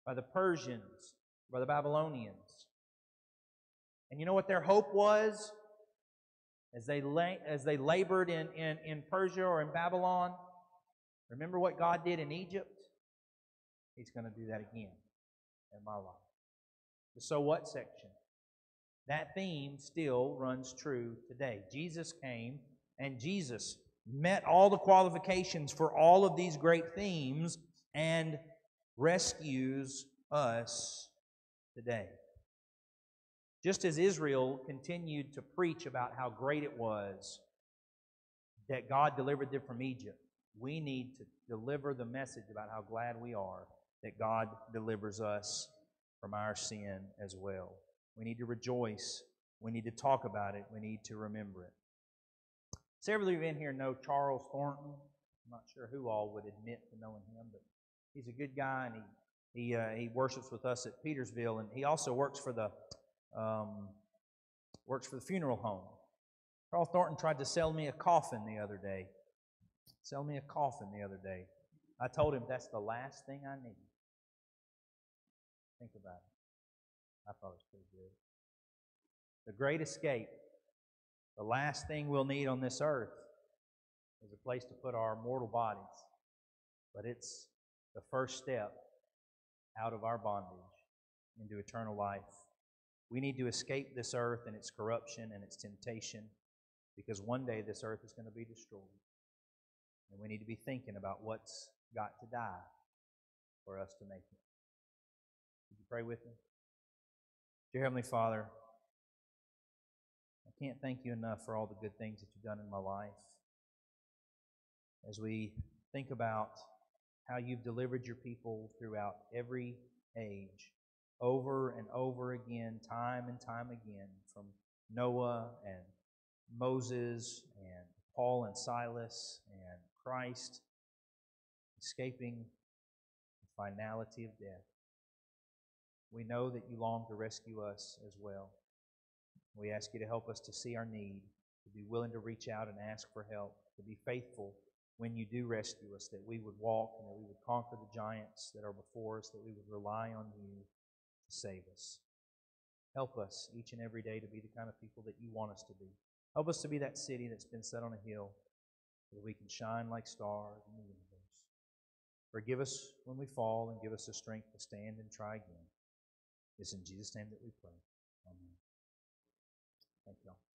by the Persians, by the Babylonians. And you know what their hope was? As they labored in Persia or in Babylon, Remember what God did in Egypt? He's going to do that again in my life. The so what section. That theme still runs true today. Jesus came and Jesus met all the qualifications for all of these great themes and rescues us today. Just as Israel continued to preach about how great it was that God delivered them from Egypt, we need to deliver the message about how glad we are that God delivers us from our sin as well. We need to rejoice. We need to talk about it. We need to remember it. Several of you in here know Charles Thornton. I'm not sure who all would admit to knowing him, but he's a good guy, and he worships with us at Petersville, and he also works for the funeral home. Charles Thornton tried to sell me a coffin the other day. I told him that's the last thing I need. Think about it. I thought it was pretty good. The great escape, the last thing we'll need on this earth is a place to put our mortal bodies. But it's the first step out of our bondage into eternal life. We need to escape this earth and its corruption and its temptation, because one day this earth is going to be destroyed. And we need to be thinking about what's got to die for us to make it. Would you pray with me? Dear Heavenly Father, I can't thank you enough for all the good things that you've done in my life. As we think about how you've delivered your people throughout every age, over and over again, time and time again, from Noah and Moses and Paul and Silas and Christ, escaping the finality of death. We know that you long to rescue us as well. We ask you to help us to see our need, to be willing to reach out and ask for help, to be faithful when you do rescue us, that we would walk and that we would conquer the giants that are before us, that we would rely on you to save us. Help us each and every day to be the kind of people that you want us to be. Help us to be that city that's been set on a hill so that we can shine like stars in the universe. Forgive us when we fall and give us the strength to stand and try again. It's in Jesus' name that we pray. Amen. Thank you all.